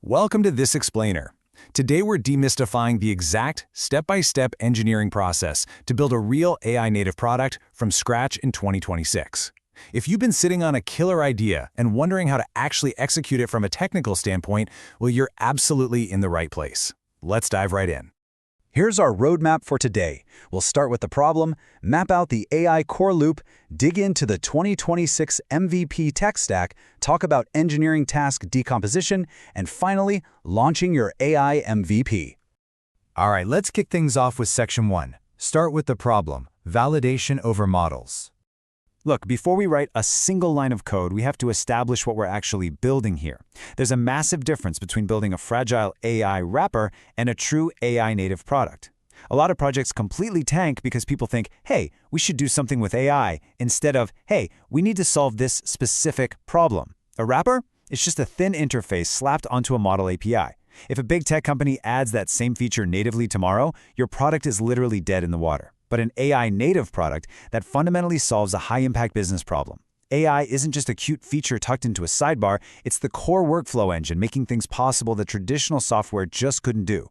Welcome to This Explainer. Today we're demystifying the exact step-by-step engineering process to build a real AI-native product from scratch in 2026. If you've been sitting on a killer idea and wondering how to actually execute it from a technical standpoint, well, you're absolutely in the right place. Let's dive right in. Here's our roadmap for today. We'll start with the problem, map out the AI core loop, dig into the 2026 MVP tech stack, talk about engineering task decomposition, and finally, launching your AI MVP. All right, let's kick things off with Section 1. Start with the problem, validation over models. Look, before we write a single line of code, we have to establish what we're actually building here. There's a massive difference between building a fragile AI wrapper and a true AI native product. A lot of projects completely tank because people think, hey, we should do something with AI, instead of, hey, we need to solve this specific problem. A wrapper? It's just a thin interface slapped onto a model API. If a big tech company adds that same feature natively tomorrow, your product is literally dead in the water. But an AI-native product that fundamentally solves a high-impact business problem. AI isn't just a cute feature tucked into a sidebar, it's the core workflow engine making things possible that traditional software just couldn't do.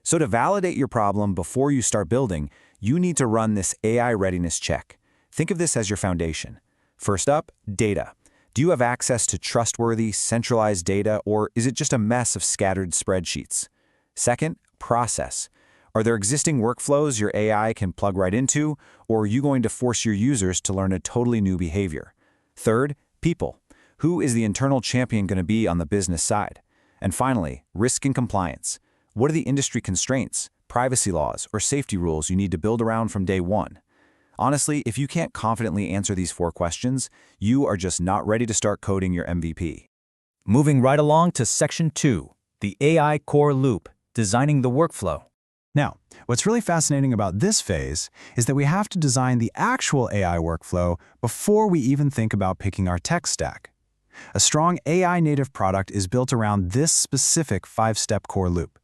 So to validate your problem before you start building, you need to run this AI readiness check. Think of this as your foundation. First up, data. Do you have access to trustworthy, centralized data, or is it just a mess of scattered spreadsheets? Second, process. Are there existing workflows your AI can plug right into, or are you going to force your users to learn a totally new behavior? Third, people. Who is the internal champion going to be on the business side? And finally, risk and compliance. What are the industry constraints, privacy laws, or safety rules you need to build around from day one? Honestly, if you can't confidently answer these 4 questions, you are just not ready to start coding your MVP. Moving right along to Section 2, the AI core loop, designing the workflow. Now, what's really fascinating about this phase is that we have to design the actual AI workflow before we even think about picking our tech stack. A strong AI-native product is built around this specific 5-step core loop.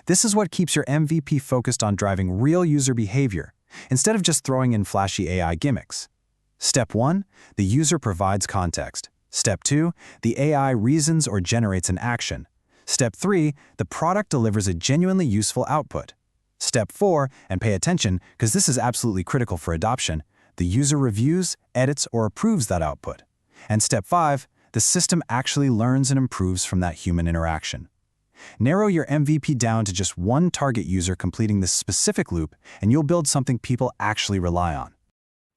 This is what keeps your MVP focused on driving real user behavior, instead of just throwing in flashy AI gimmicks. Step 1, the user provides context. Step 2, the AI reasons or generates an action. Step 3, the product delivers a genuinely useful output. Step 4, and pay attention because this is absolutely critical for adoption, the user reviews, edits, or approves that output. And Step 5, the system actually learns and improves from that human interaction. Narrow your MVP down to just one target user completing this specific loop, and you'll build something people actually rely on.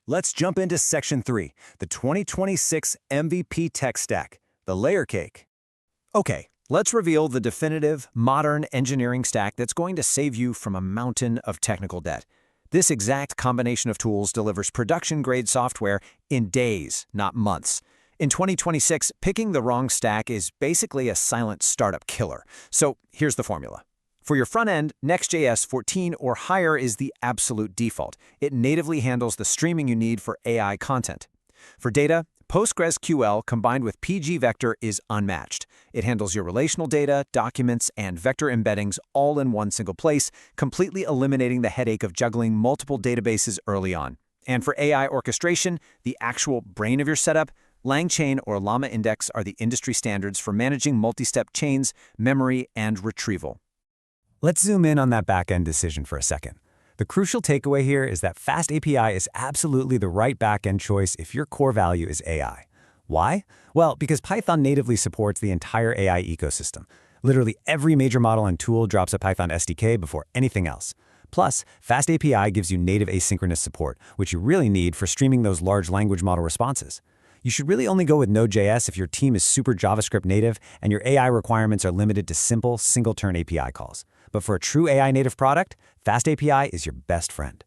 Let's jump into Section 3, the 2026 MVP tech stack, the layer cake. Okay. Let's reveal the definitive, modern engineering stack that's going to save you from a mountain of technical debt. This exact combination of tools delivers production-grade software in days, not months. In 2026, picking the wrong stack is basically a silent startup killer. So here's the formula. For your front end, Next.js 14 or higher is the absolute default. It natively handles the streaming you need for AI content. For data, PostgreSQL combined with pgvector is unmatched. It handles your relational data, documents, and vector embeddings all in one single place, completely eliminating the headache of juggling multiple databases early on. And for AI orchestration, the actual brain of your setup, LangChain or Llama Index are the industry standards for managing multi-step chains, memory, and retrieval. Let's zoom in on that backend decision for a second. The crucial takeaway here is that FastAPI is absolutely the right backend choice if your core value is AI. Why? Well, because Python natively supports the entire AI ecosystem. Literally every major model and tool drops a Python SDK before anything else. Plus, FastAPI gives you native asynchronous support, which you really need for streaming those large language model responses. You should really only go with Node.js if your team is super JavaScript native and your AI requirements are limited to simple, single-turn API calls. But for a true AI native product, FastAPI is your best friend.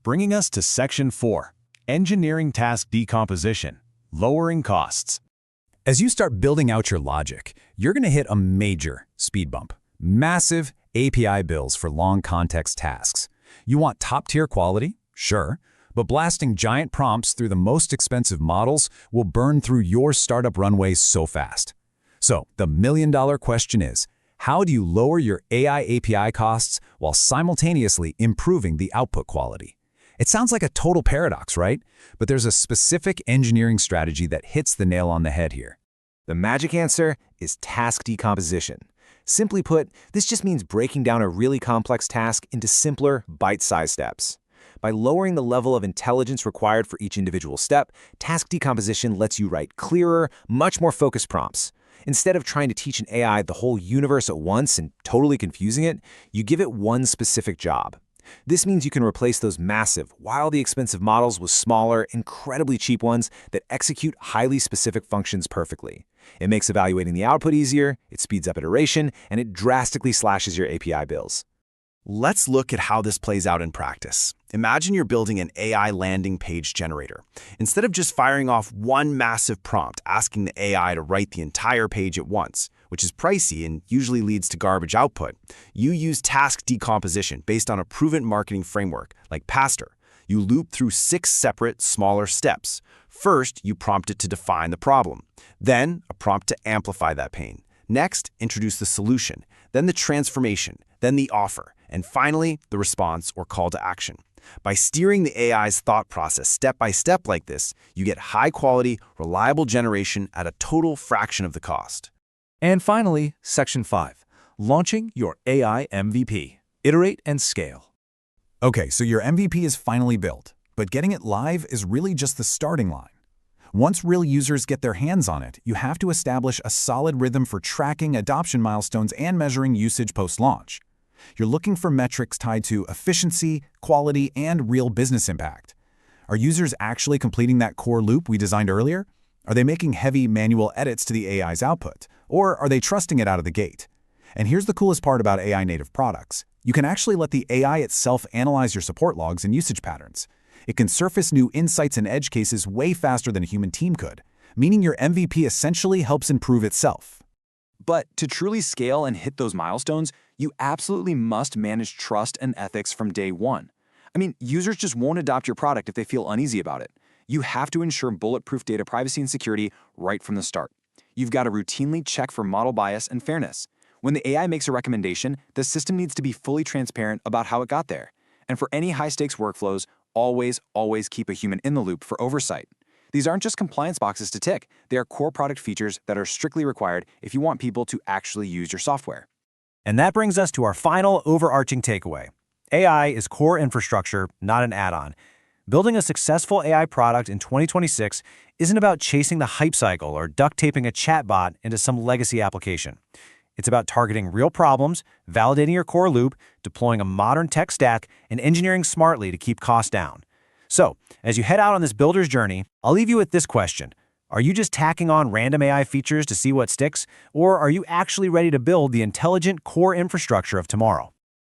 Bringing us to Section 4, engineering task decomposition, lowering costs. As you start building out your logic, you're going to hit a major speed bump. Massive API bills for long context tasks. You want top-tier quality? Sure. But blasting giant prompts through the most expensive models will burn through your startup runway so fast. So the million-dollar question is, how do you lower your AI API costs while simultaneously improving the output quality? It sounds like a total paradox, right? But there's a specific engineering strategy that hits the nail on the head here. The magic answer is task decomposition. Simply put, this just means breaking down a really complex task into simpler, bite-sized steps. By lowering the level of intelligence required for each individual step, task decomposition lets you write clearer, much more focused prompts. Instead of trying to teach an AI the whole universe at once and totally confusing it, you give it one specific job. This means you can replace those massive, wildly expensive models with smaller, incredibly cheap ones that execute highly specific functions perfectly. It makes evaluating the output easier, it speeds up iteration, and it drastically slashes your API bills. Let's look at how this plays out in practice. Imagine you're building an AI landing page generator. Instead of just firing off one massive prompt asking the AI to write the entire page at once, which is pricey and usually leads to garbage output, you use task decomposition based on a proven marketing framework like Pastor. You loop through 6 separate, smaller steps. First, you prompt it to define the problem. Then, a prompt to amplify that pain. Next, introduce the solution, then the transformation, then the offer, and finally, the response or call to action. By steering the AI's thought process step by step like this, you get high-quality, reliable generation at a total fraction of the cost. And finally, Section 5, launching your AI MVP. Iterate and scale. Okay, so your MVP is finally built, but getting it live is really just the starting line. Once real users get their hands on it, you have to establish a solid rhythm for tracking adoption milestones and measuring usage post-launch. You're looking for metrics tied to efficiency, quality, and real business impact. Are users actually completing that core loop we designed earlier? Are they making heavy manual edits to the AI's output? Or are they trusting it out of the gate? And here's the coolest part about AI-native products. You can actually let the AI itself analyze your support logs and usage patterns. It can surface new insights and edge cases way faster than a human team could, meaning your MVP essentially helps improve itself. But to truly scale and hit those milestones, you absolutely must manage trust and ethics from day one. I mean, users just won't adopt your product if they feel uneasy about it. You have to ensure bulletproof data privacy and security right from the start. You've got to routinely check for model bias and fairness. When the AI makes a recommendation, the system needs to be fully transparent about how it got there. And for any high-stakes workflows, always keep a human in the loop for oversight. These aren't just compliance boxes to tick. They are core product features that are strictly required if you want people to actually use your software. And that brings us to our final overarching takeaway. AI is core infrastructure, not an add-on. Building a successful AI product in 2026 isn't about chasing the hype cycle or duct taping a chatbot into some legacy application. It's about targeting real problems, validating your core loop, deploying a modern tech stack, and engineering smartly to keep costs down. So, as you head out on this builder's journey, I'll leave you with this question. Are you just tacking on random AI features to see what sticks, or are you actually ready to build the intelligent core infrastructure of tomorrow?